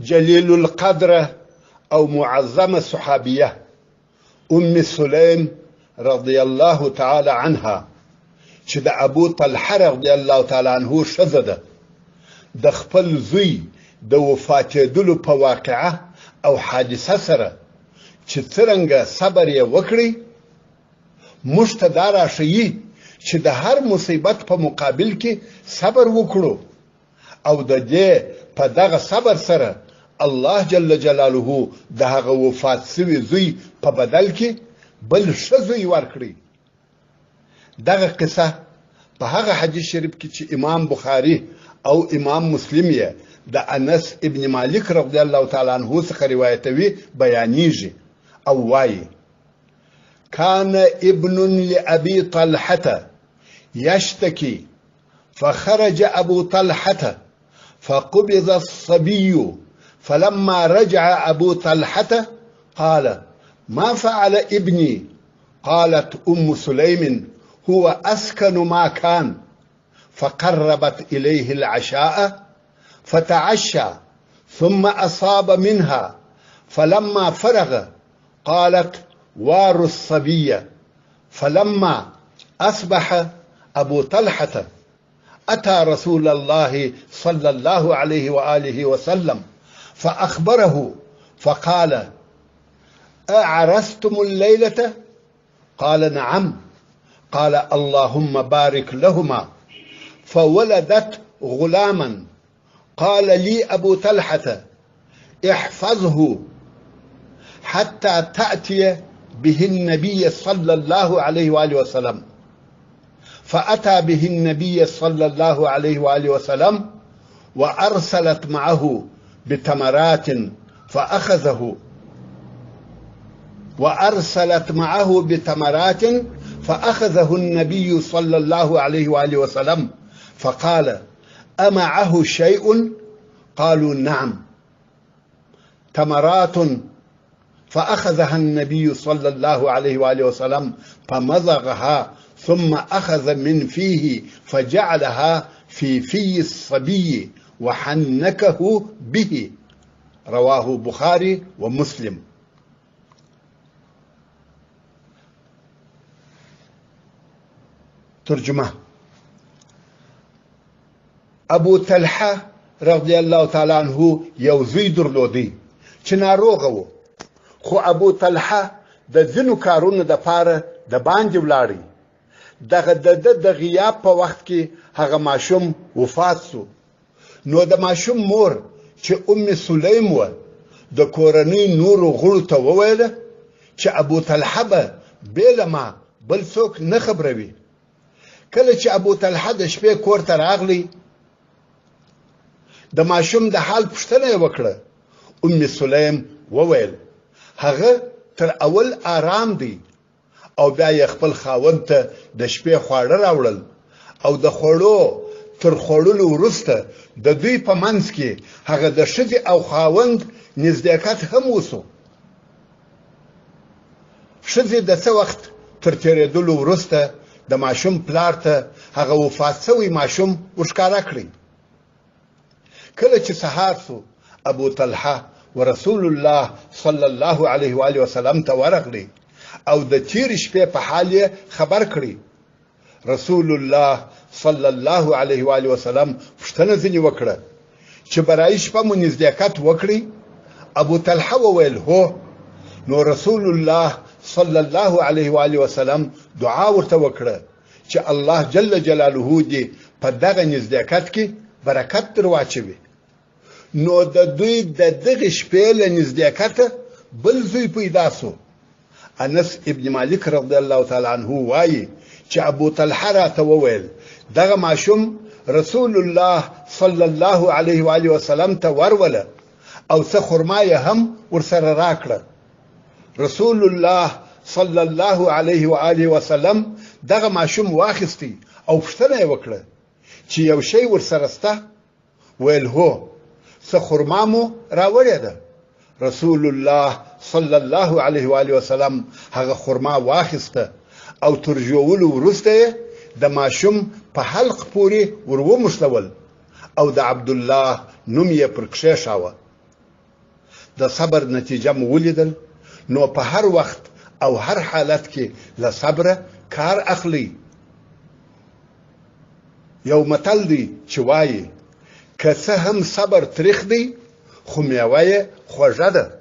جلیل القدر او معظمه صحابیه ام سلیم رضی الله تعالی عنها چې د ابو طلحه رضی الله تعالی عنه ښځه ده د خپل زوی د وفاتېدلو په واقعه او حادثه سره چې څرنګه صبر یې وکړي موږ ته دا راښیي چې د هر مصیبت په مقابل کې صبر وکړو او د دې په دغه صبر سره الله جل جلاله د هغه وفات شوي زوی په بدل کې بل ښه زوی ورکړي. دغه قصه په هغه حدیث شریف کې چې امام بخاري او امام مسلم یې د انس ابن مالک رضی الله تعالی عنه څخه روایتوي بیانېږي او وایي: كان ابن لأبي طلحة يشتكي فخرج أبو طلحة فقبض الصبي فلما رجع أبو طلحة قال: ما فعل ابني؟ قالت أم سليم: هو أسكن ما كان. فقربت إليه العشاء فتعشى ثم أصاب منها فلما فرغ قالت: وار الصبي. فلما أصبح أبو طلحة أتى رسول الله صلى الله عليه وآله وسلم فأخبره فقال: أعرستم الليلة؟ قال: نعم. قال: اللهم بارك لهما. فولدت غلاما. قال لي أبو طلحة: احفظه حتى تأتي به النبي صلى الله عليه وآله وسلم. فأتى به النبي صلى الله عليه وآله وسلم وأرسلت معه بتمرات فأخذه النبي صلى الله عليه وآله وسلم فقال: أمعه شيء؟ قالوا: نعم. تمرات. فأخذها النبي صلى الله عليه وآله وسلم فمضغها ثم أخذ من فيه فجعلها في في الصبي وحنكه به. رواه بخاري ومسلم. ترجمه: ابو طلحه رضی الله تعالی عنه یو زوی درلودی چې ناروغه و، خو ابو طلحه د ځینو کارونو دپاره د باندې ولاړی. دغه د غیاب په وخت کې هغه ماشوم وفات سو. نو د ماشوم مور چې ام سلیم و د کورنۍ نورو غړو ته وویله چې ابو طلحه به بېله ما بل څوک نه خبروي. کله چې ابو طلحه د شپې کور ته راغلی د ماشوم د حال پوښتنه یې وکړه. ام سلیم وویل: هغه تر اول آرام دی. او بیا یې خپل خاوند ته د شپې خواړه راوړل او د خوړو تر خوړلو وروسته د دوی په منځ کې هغه د ښځې او خاوند نزدېکت هم وسو. ښځې د څه وخت تر تېرېدلو وروسته د ماشوم پلار ته هغه وفات شوی ماشوم ورښکاره کړی. کله چې سهار سو ابو طلحه ورسول الله صلی الله علیه و آله وسلم ته ورغلی او د تیر شپې په حال یې خبر کړی. رسول الله صلی الله علیه و آله وسلم پوښتنه ځینې وکړه چې برای شپه مو نزدېکت وکړي؟ ابو طلحه وویل: هو. نو رسول الله صلی الله علیه و آله وسلم دعا ورته وکړه چې الله جل جلاله دې په دغه نزدېکت کې برکت در واچوي. نو د دوی د دغه شپې له نزدېکته بل زوی پیدا سو. انس ابن مالک رضی الله تعالی عنه وایي چې ابو طلحه راته وویل: دغه ماشوم رسول الله صلی الله علیه و آله وسلم ته وروله او څه خرما یې هم ورسره راکړه. رسول الله صلی الله علیه و آله وسلم دغه ماشوم واخیستی او پوښتنه یې وکړه چې یو شی ورسره سته؟ ویل: هو. څه خرما مو راوړې ده؟ رسول الله صلی الله علیه و آله وسلم هغه خرما واخیسته او تر ژوولو وروسته د ماشوم په حلق پورې ور وموښلول او د عبدالله نوم یې پر کښېښاوه. د صبر نتیجه مو ولیدل، نو په هر وخت او هر حالت کې له صبره کار اخلي. یو متل دی چې وایي که څه هم صبر تریخ دی خو میوه یې خوږه ده.